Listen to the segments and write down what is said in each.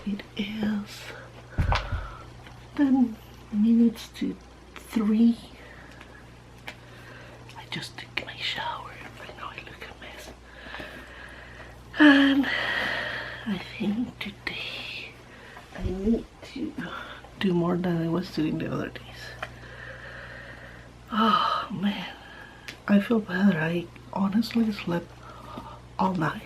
It is 10 minutes to 3. I just took my shower. I know I look a mess. And I think today I need to do more than I was doing the other days. Oh man, I feel better. I honestly slept all night.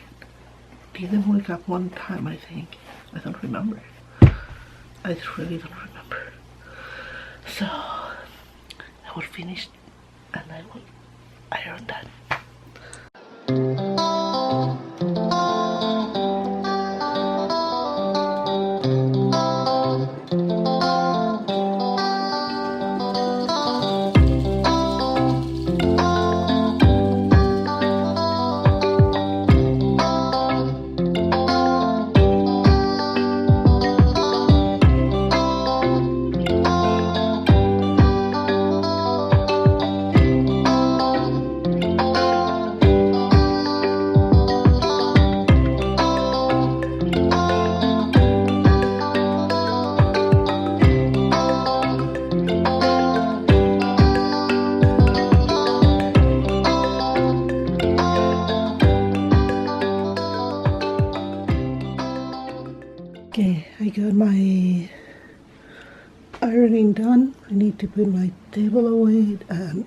Didn't wake up one time, I think. I don't remember. I really don't remember. So I will finish and I will iron that. Okay, I got my ironing done. I need to put my table away and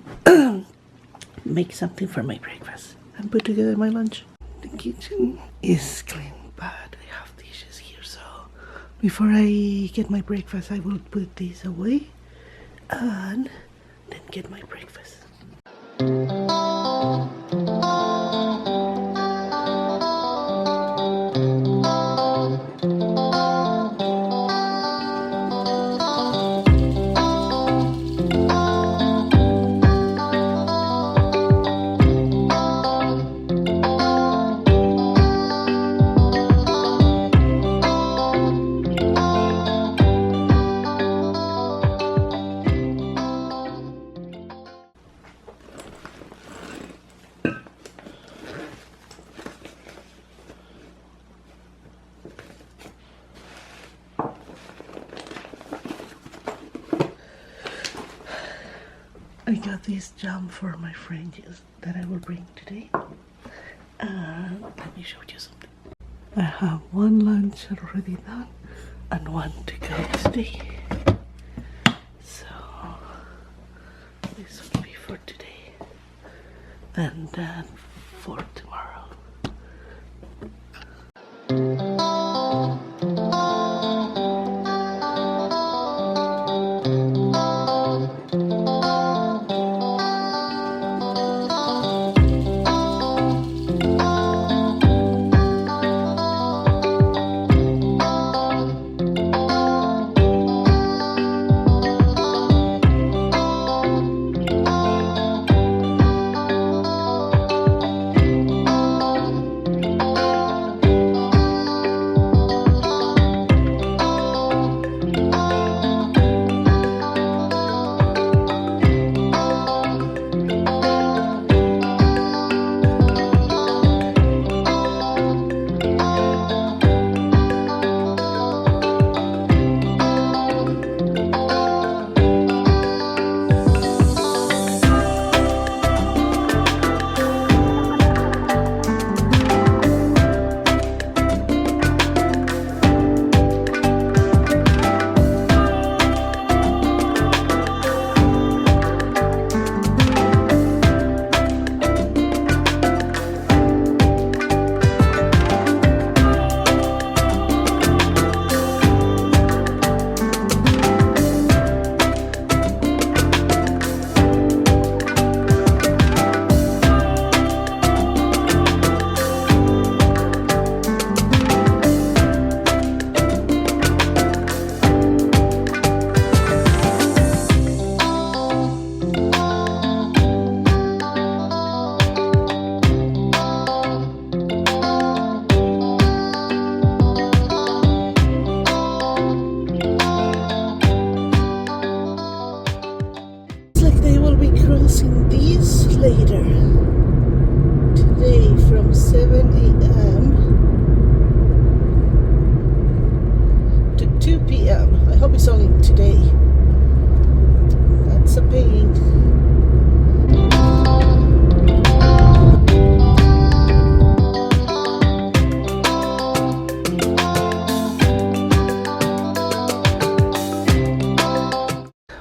make something for my breakfast and put together my lunch. The kitchen is clean, but I have dishes here, so before I get my breakfast I will put these away and then get my breakfast. I got this jam for my friend that I will bring today. Let me show you something. I have one lunch already done and one to go today. So this will be for today and then for tomorrow.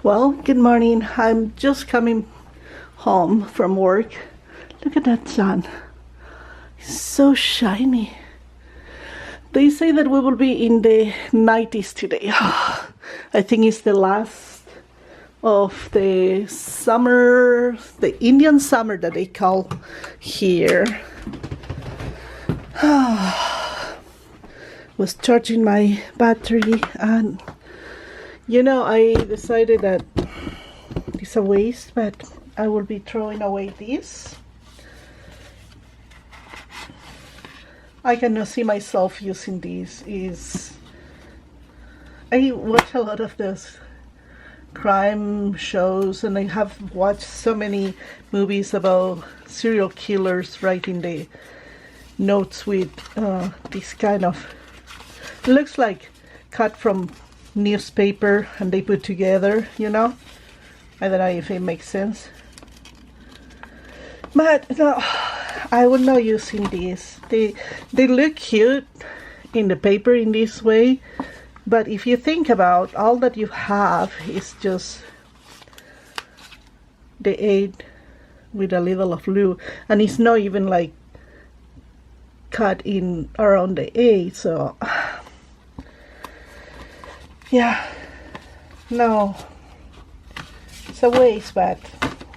Well, good morning. I'm just coming home from work. Look at that sun. It's so shiny. They say that we will be in the 90s today. I think it's the last of the summer, the Indian summer that they call here. Was charging my battery, and I decided that it's a waste, but I will be throwing away this. I cannot see myself using this. I watch a lot of those crime shows, and I have watched so many movies about serial killers writing the notes with this kind of, it looks like cut from newspaper and they put together, I don't know if it makes sense, but no, I would not using this. They look cute in the paper in this way, but if you think about all that you have is just the 8 with a little of blue, and it's not even like cut in around the 8, so yeah, no, it's a waste, but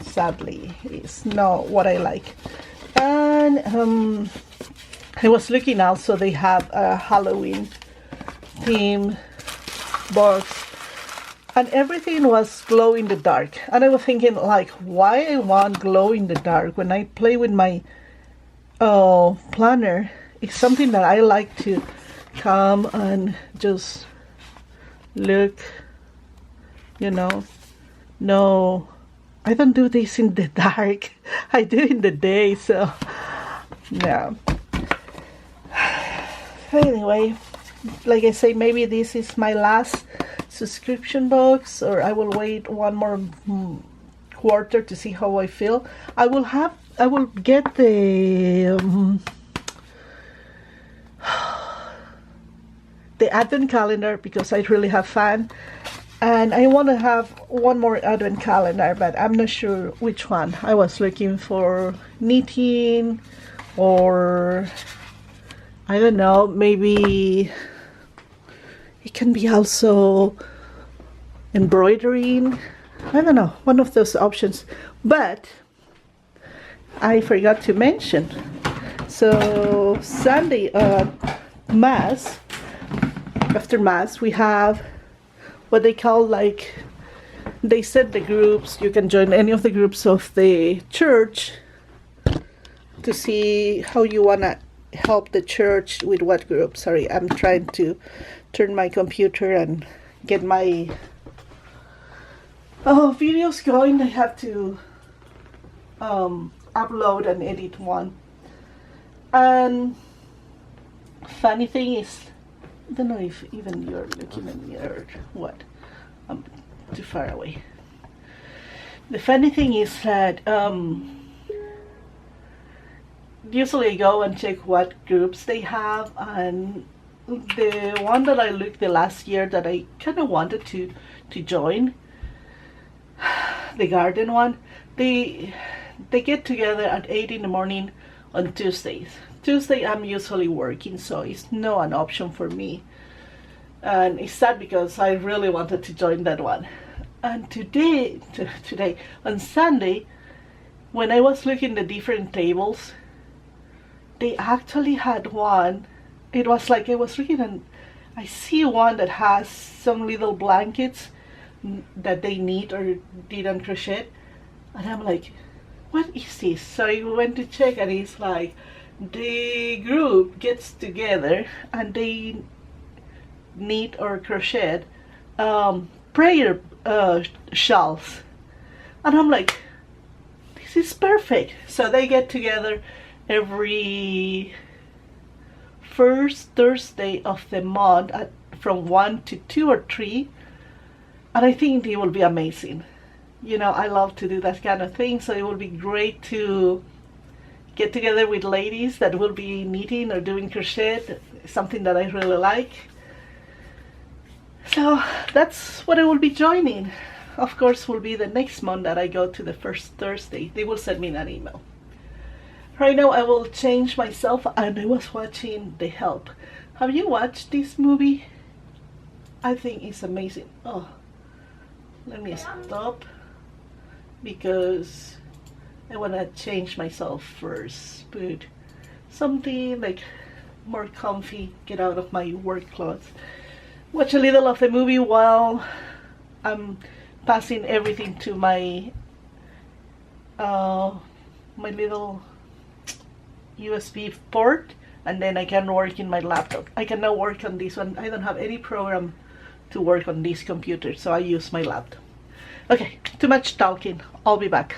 sadly it's not what I like. And I was looking also, they have a Halloween theme box, and everything was glow in the dark, and I was thinking, like, why I want glow in the dark when I play with my planner. It's something that I like to come and just look, no, I don't do this in the dark. I do in the day, so yeah. Anyway, like I say, maybe this is my last subscription box, or I will wait one more quarter to see how I feel. I will get the advent calendar because I really have fun, and I want to have one more advent calendar, but I'm not sure which one. I was looking for knitting, or I don't know, maybe it can be also embroidering. I don't know, one of those options. But I forgot to mention, so Sunday Mass, after Mass, we have what they call, like, they set the groups. You can join any of the groups of the church to see how you want to help the church with what group. Sorry, I'm trying to turn my computer and get my videos going. I have to upload and edit one. And funny thing is, I don't know if even you're looking at me or what. I'm too far away. The funny thing is that usually I go and check what groups they have, and the one that I looked the last year that I kind of wanted to join, the garden one, they get together at 8 in the morning on Tuesdays. Tuesday I'm usually working, so it's not an option for me, and it's sad because I really wanted to join that one. And today on Sunday, when I was looking at the different tables, they actually had one. It was like I was looking and I see one that has some little blankets that they knit or did on crochet, and I'm like, what is this? So I went to check, and it's like the group gets together and they knit or crochet prayer shawls, and I'm like, this is perfect. So they get together every first Thursday of the month from 1 to 2 or 3, and I think it will be amazing. I love to do that kind of thing, so it will be great to get together with ladies that will be knitting or doing crochet, something that I really like. So that's what I will be joining. of course, will be the next month that I go to the first Thursday. They will send me that email. Right now, I will change myself, and I was watching The Help. Have you watched this movie? I think it's amazing. Oh, let me stop because I want to change myself first. Put something like more comfy, get out of my work clothes. Watch a little of the movie while I'm passing everything to my my little USB port, and then I can work in my laptop. I can now work on this one. I don't have any program to work on this computer, so I use my laptop. Okay, too much talking. I'll be back.